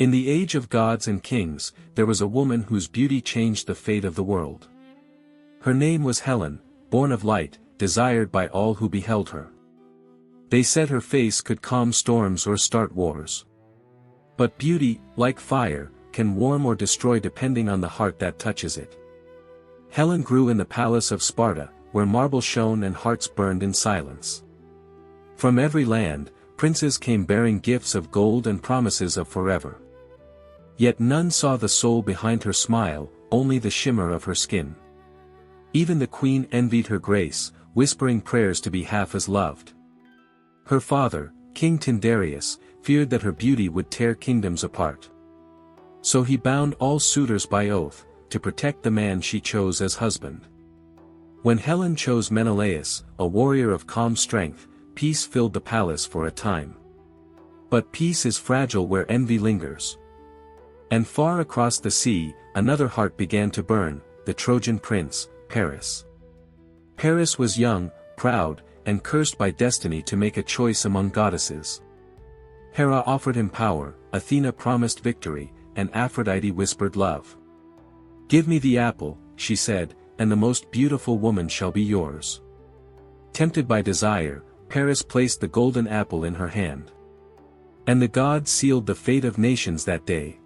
In the age of gods and kings, there was a woman whose beauty changed the fate of the world. Her name was Helen, born of light, desired by all who beheld her. They said her face could calm storms or start wars. But beauty, like fire, can warm or destroy depending on the heart that touches it. Helen grew in the palace of Sparta, where marble shone and hearts burned in silence. From every land, princes came bearing gifts of gold and promises of forever. Yet none saw the soul behind her smile, only the shimmer of her skin. Even the queen envied her grace, whispering prayers to be half as loved. Her father, King Tyndareus, feared that her beauty would tear kingdoms apart. So he bound all suitors by oath, to protect the man she chose as husband. When Helen chose Menelaus, a warrior of calm strength, peace filled the palace for a time. But peace is fragile where envy lingers. And far across the sea, another heart began to burn, the Trojan prince, Paris. Paris was young, proud, and cursed by destiny to make a choice among goddesses. Hera offered him power, Athena promised victory, and Aphrodite whispered love. "Give me the apple," she said, "and the most beautiful woman shall be yours." Tempted by desire, Paris placed the golden apple in her hand. And the gods sealed the fate of nations that day.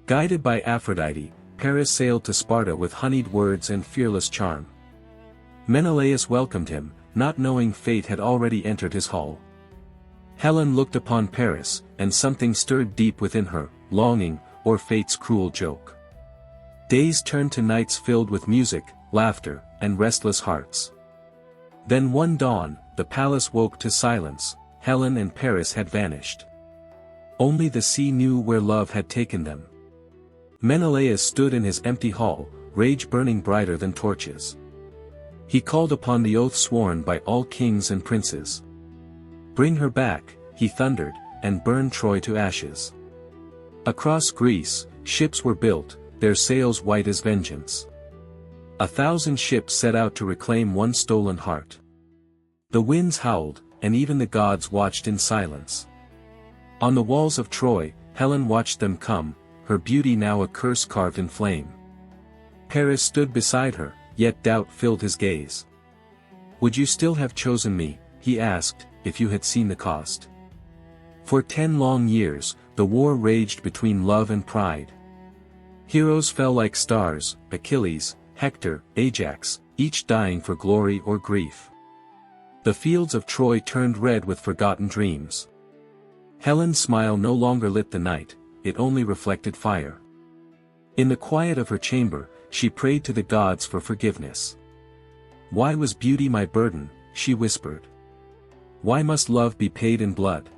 Guided by Aphrodite, Paris sailed to Sparta with honeyed words and fearless charm. Menelaus welcomed him, not knowing fate had already entered his hall. Helen looked upon Paris, and something stirred deep within her, longing, or fate's cruel joke. Days turned to nights filled with music, laughter, and restless hearts. Then one dawn, the palace woke to silence. Helen and Paris had vanished. Only the sea knew where love had taken them. Menelaus stood in his empty hall, rage burning brighter than torches. He called upon the oath sworn by all kings and princes. "Bring her back," he thundered, "and burn Troy to ashes." Across Greece, ships were built, their sails white as vengeance. 1,000 ships set out to reclaim one stolen heart. The winds howled, and even the gods watched in silence. On the walls of Troy, Helen watched them come, her beauty now a curse carved in flame. Paris stood beside her, yet doubt filled his gaze. "Would you still have chosen me," he asked, "if you had seen the cost?" For 10 long years, the war raged between love and pride. Heroes fell like stars, Achilles, Hector, Ajax, each dying for glory or grief. The fields of Troy turned red with forgotten dreams. Helen's smile no longer lit the night, it only reflected fire. In the quiet of her chamber, she prayed to the gods for forgiveness. "Why was beauty my burden?" she whispered. "Why must love be paid in blood?"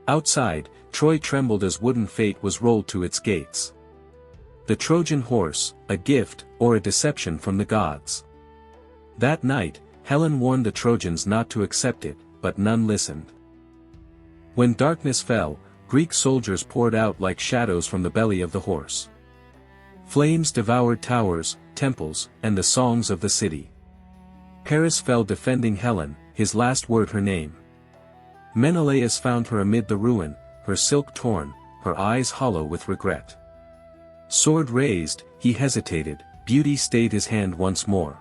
Outside, Troy trembled as wooden fate was rolled to its gates. The Trojan horse, a gift, or a deception from the gods. That night, Helen warned the Trojans not to accept it, but none listened. When darkness fell, Greek soldiers poured out like shadows from the belly of the horse. Flames devoured towers, temples, and the songs of the city. Paris fell defending Helen, his last word her name. Menelaus found her amid the ruin, her silk torn, her eyes hollow with regret. Sword raised, he hesitated, beauty stayed his hand once more.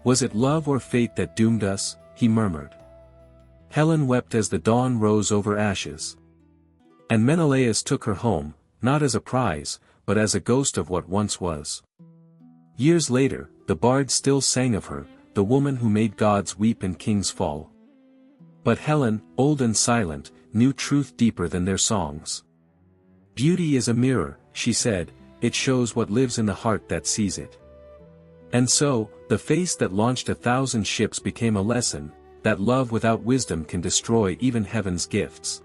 "Was it love or fate that doomed us?" he murmured. Helen wept as the dawn rose over ashes. And Menelaus took her home, not as a prize, but as a ghost of what once was. Years later, the bards still sang of her, the woman who made gods weep and kings fall. But Helen, old and silent, knew truth deeper than their songs. "Beauty is a mirror," she said, "it shows what lives in the heart that sees it." And so, the face that launched 1,000 ships became a lesson, that love without wisdom can destroy even heaven's gifts.